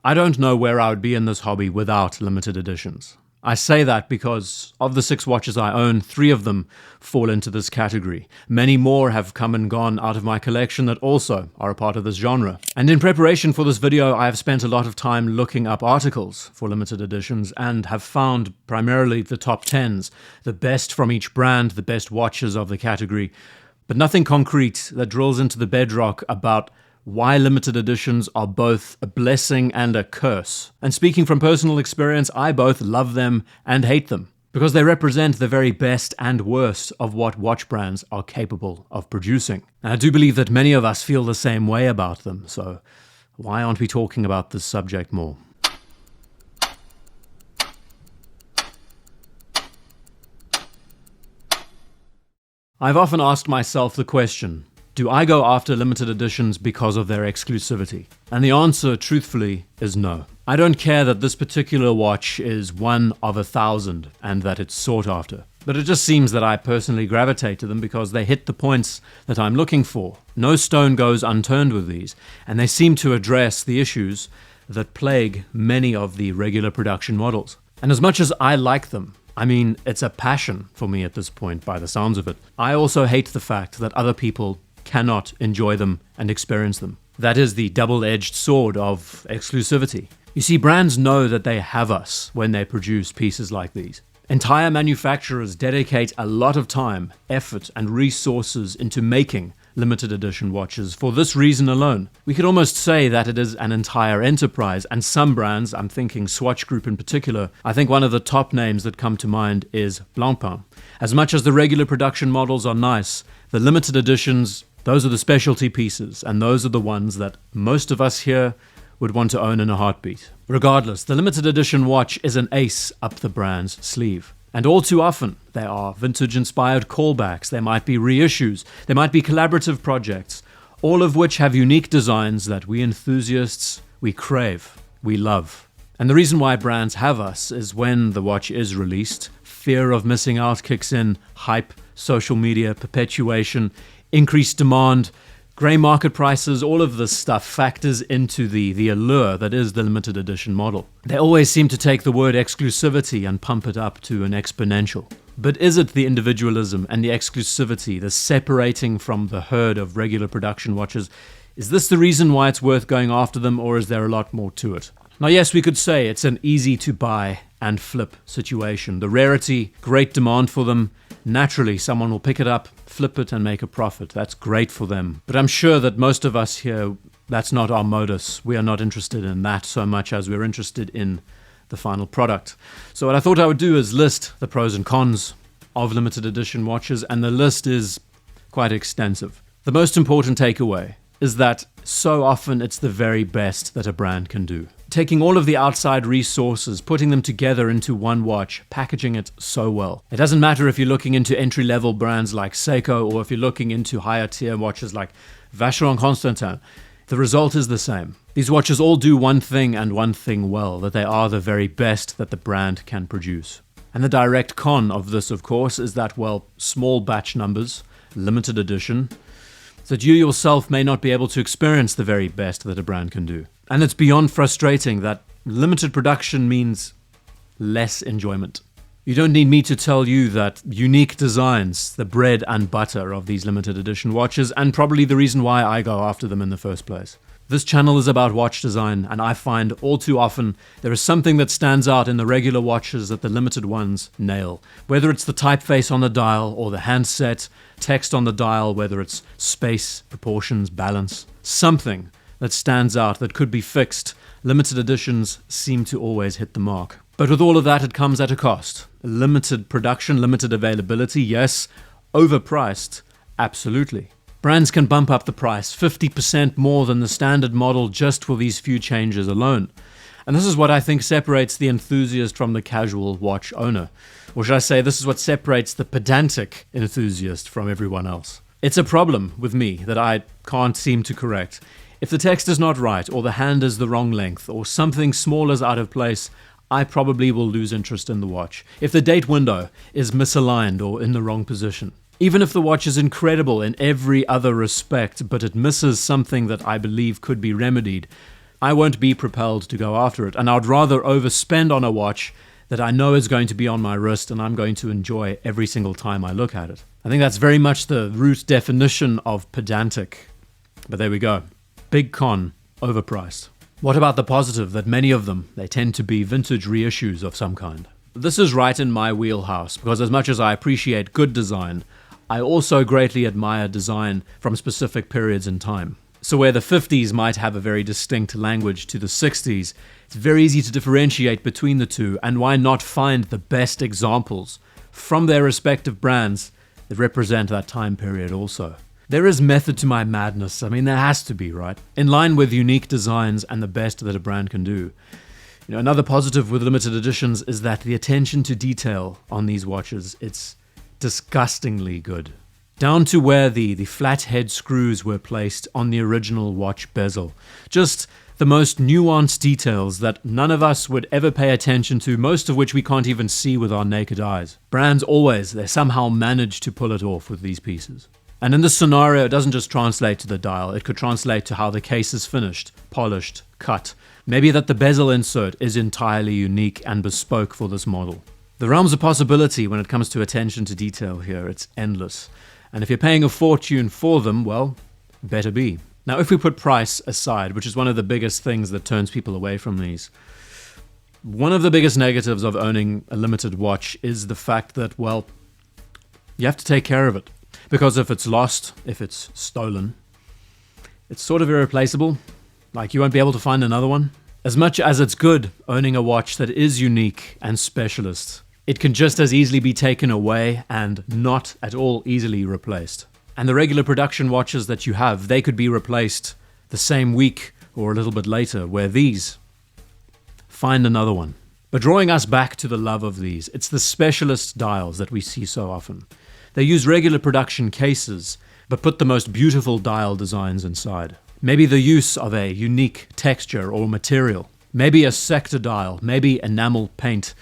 I don't know where I would be in this hobby without limited editions. I say that because of the 6 watches I own, 3 of them fall into this category. Many more have come and gone out of my collection that also are a part of this genre. And in preparation for this video, I have spent a lot of time looking up articles for limited editions and have found primarily the top 10s, the best from each brand, the best watches of the category, but nothing concrete that drills into the bedrock about why limited editions are both a blessing and a curse. And speaking from personal experience, I both love them and hate them, because they represent the very best and worst of what watch brands are capable of producing. And I do believe that many of us feel the same way about them, so why aren't we talking about this subject more? I've often asked myself the question, do I go after limited editions because of their exclusivity? And the answer, truthfully, is no. I don't care that this particular watch is 1 of 1,000 and that it's sought after. But it just seems that I personally gravitate to them because they hit the points that I'm looking for. No stone goes unturned with these, and they seem to address the issues that plague many of the regular production models. And as much as I like them, I mean, it's a passion for me at this point by the sounds of it, I also hate the fact that other people cannot enjoy them and experience them. That is the double-edged sword of exclusivity. You see, brands know that they have us when they produce pieces like these. Entire manufacturers dedicate a lot of time, effort, and resources into making limited edition watches for this reason alone. We could almost say that it is an entire enterprise, and some brands, I'm thinking Swatch Group in particular, I think one of the top names that come to mind is Bulang. As much as the regular production models are nice, the limited editions, those are the specialty pieces, and those are the ones that most of us here would want to own in a heartbeat. Regardless, the limited edition watch is an ace up the brand's sleeve. And all too often, they are vintage-inspired callbacks, they might be reissues, they might be collaborative projects, all of which have unique designs that we enthusiasts, we crave, we love. And the reason why brands have us is when the watch is released, fear of missing out kicks in, hype, social media, perpetuation, increased demand, grey market prices, all of this stuff factors into the allure that is the limited edition model. They always seem to take the word exclusivity and pump it up to an exponential. But is it the individualism and the exclusivity, the separating from the herd of regular production watches? Is this the reason why it's worth going after them, or is there a lot more to it? Now yes, we could say it's an easy to buy and flip situation. The rarity, great demand for them. Naturally, someone will pick it up, flip it, and make a profit. That's great for them. But I'm sure that most of us here, that's not our modus. We are not interested in that so much as we're interested in the final product. So what I thought I would do is list the pros and cons of limited edition watches, and the list is quite extensive. The most important takeaway is that so often it's the very best that a brand can do. Taking all of the outside resources, putting them together into one watch, packaging it so well. It doesn't matter if you're looking into entry-level brands like Seiko or if you're looking into higher tier watches like Vacheron Constantin. The result is the same. These watches all do one thing and one thing well, that they are the very best that the brand can produce. And the direct con of this, of course, is that, well, small batch numbers, limited edition, that you yourself may not be able to experience the very best that a brand can do. And it's beyond frustrating that limited production means less enjoyment. You don't need me to tell you that unique designs, the bread and butter of these limited edition watches, and probably the reason why I go after them in the first place. This channel is about watch design, and I find all too often there is something that stands out in the regular watches that the limited ones nail. Whether it's the typeface on the dial or the handset, text on the dial, whether it's space, proportions, balance, something that stands out that could be fixed, limited editions seem to always hit the mark. But with all of that, it comes at a cost. Limited production, limited availability, yes. Overpriced, absolutely. Brands can bump up the price 50% more than the standard model just for these few changes alone. And this is what I think separates the enthusiast from the casual watch owner. Or should I say, this is what separates the pedantic enthusiast from everyone else. It's a problem with me that I can't seem to correct. If the text is not right, or the hand is the wrong length, or something small is out of place, I probably will lose interest in the watch. If the date window is misaligned or in the wrong position. Even if the watch is incredible in every other respect, but it misses something that I believe could be remedied, I won't be propelled to go after it, and I'd rather overspend on a watch that I know is going to be on my wrist and I'm going to enjoy every single time I look at it. I think that's very much the root definition of pedantic. But there we go. Big con, overpriced. What about the positive that many of them, they tend to be vintage reissues of some kind? This is right in my wheelhouse, because as much as I appreciate good design, I also greatly admire design from specific periods in time. So where the 50s might have a very distinct language to the 60s, it's very easy to differentiate between the two, and why not find the best examples from their respective brands that represent that time period also. There is method to my madness. I mean, there has to be, right? In line with unique designs and the best that a brand can do. You know, another positive with limited editions is that the attention to detail on these watches, it's disgustingly good. Down to where the flat head screws were placed on the original watch bezel. Just the most nuanced details that none of us would ever pay attention to, most of which we can't even see with our naked eyes. Brands always, they somehow manage to pull it off with these pieces. And in this scenario, it doesn't just translate to the dial, it could translate to how the case is finished, polished, cut. Maybe that the bezel insert is entirely unique and bespoke for this model. The realms of possibility when it comes to attention to detail here, it's endless. And if you're paying a fortune for them, well, better be. Now, if we put price aside, which is one of the biggest things that turns people away from these, one of the biggest negatives of owning a limited watch is the fact that, well, you have to take care of it. Because if it's lost, if it's stolen, it's sort of irreplaceable. Like, you won't be able to find another one. As much as it's good owning a watch that is unique and specialist, it can just as easily be taken away and not at all easily replaced. And the regular production watches that you have, they could be replaced the same week or a little bit later, where these, find another one. But drawing us back to the love of these, it's the specialist dials that we see so often. They use regular production cases, but put the most beautiful dial designs inside. Maybe the use of a unique texture or material. Maybe a sector dial, maybe enamel paint.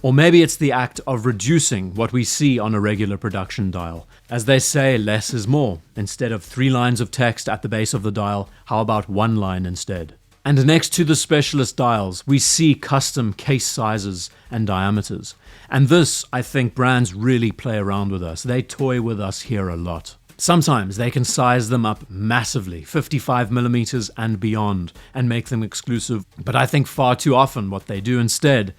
Or maybe it's the act of reducing what we see on a regular production dial. As they say, less is more. Instead of 3 lines of text at the base of the dial, how about 1 line instead? And next to the specialist dials, we see custom case sizes and diameters. And this, I think, brands really play around with us. They toy with us here a lot. Sometimes they can size them up massively, 55 millimeters and beyond, and make them exclusive. But I think far too often what they do instead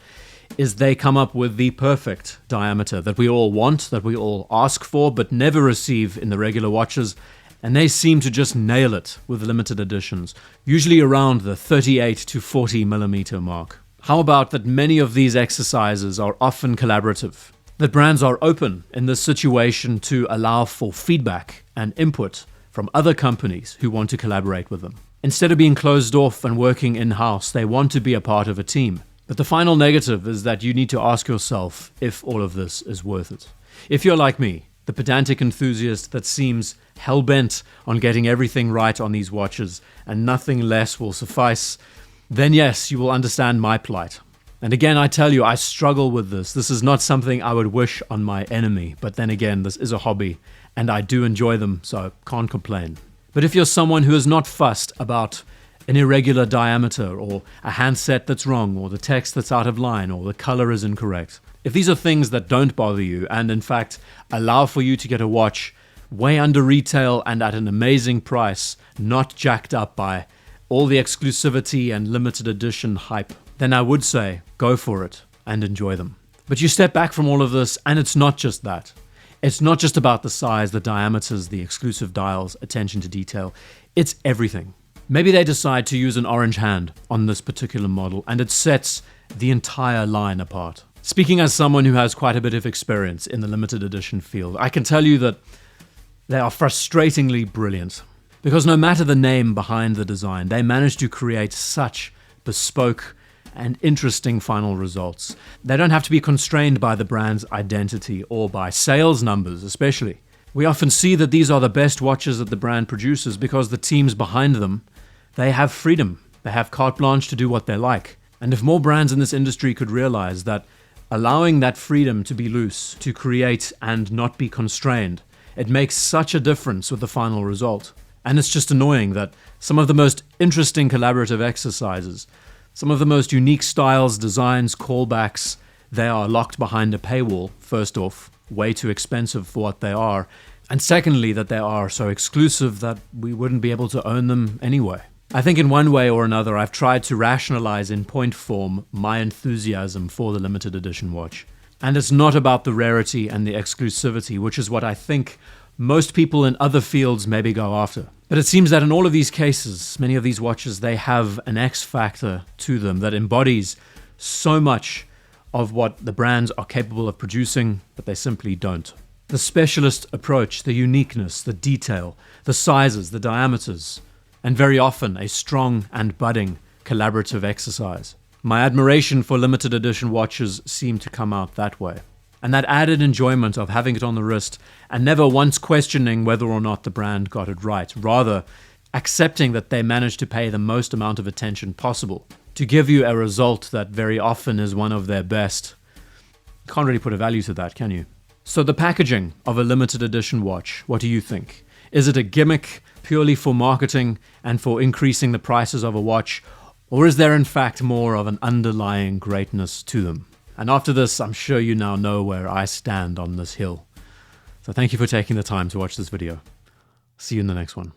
is they come up with the perfect diameter that we all want, that we all ask for, but never receive in the regular watches. And they seem to just nail it with limited editions, usually around the 38 to 40 millimeter mark. How about that many of these exercises are often collaborative? That brands are open in this situation to allow for feedback and input from other companies who want to collaborate with them. Instead of being closed off and working in-house, they want to be a part of a team. But the final negative is that you need to ask yourself if all of this is worth it. If you're like me, the pedantic enthusiast that seems hell-bent on getting everything right on these watches and nothing less will suffice, then yes, you will understand my plight. And again, I tell you, I struggle with this. This is not something I would wish on my enemy. But then again, this is a hobby, and I do enjoy them, so can't complain. But if you're someone who is not fussed about an irregular diameter, or a handset that's wrong, or the text that's out of line, or the color is incorrect, if these are things that don't bother you, and in fact allow for you to get a watch way under retail and at an amazing price, not jacked up by all the exclusivity and limited edition hype, then I would say go for it and enjoy them. But you step back from all of this, and it's not just that. It's not just about the size, the diameters, the exclusive dials, attention to detail. It's everything. Maybe they decide to use an orange hand on this particular model, and it sets the entire line apart. Speaking as someone who has quite a bit of experience in the limited edition field, I can tell you that they are frustratingly brilliant. Because no matter the name behind the design, they manage to create such bespoke and interesting final results. They don't have to be constrained by the brand's identity or by sales numbers especially. We often see that these are the best watches that the brand produces because the teams behind them, they have freedom. They have carte blanche to do what they like. And if more brands in this industry could realize that allowing that freedom to be loose, to create and not be constrained, it makes such a difference with the final result. And it's just annoying that some of the most interesting collaborative exercises, some of the most unique styles, designs, callbacks, they are locked behind a paywall, first off, way too expensive for what they are, and secondly, that they are so exclusive that we wouldn't be able to own them anyway. I think in one way or another, I've tried to rationalize in point form my enthusiasm for the limited edition watch. And it's not about the rarity and the exclusivity, which is what I think most people in other fields maybe go after. But it seems that in all of these cases, many of these watches, they have an X factor to them that embodies so much of what the brands are capable of producing, but they simply don't. The specialist approach, the uniqueness, the detail, the sizes, the diameters, and very often a strong and budding collaborative exercise. My admiration for limited edition watches seemed to come out that way. And that added enjoyment of having it on the wrist and never once questioning whether or not the brand got it right, rather accepting that they managed to pay the most amount of attention possible to give you a result that very often is one of their best. You can't really put a value to that, can you? So the packaging of a limited edition watch, what do you think? Is it a gimmick purely for marketing and for increasing the prices of a watch? Or is there in fact more of an underlying greatness to them? And after this, I'm sure you now know where I stand on this hill. So thank you for taking the time to watch this video. See you in the next one.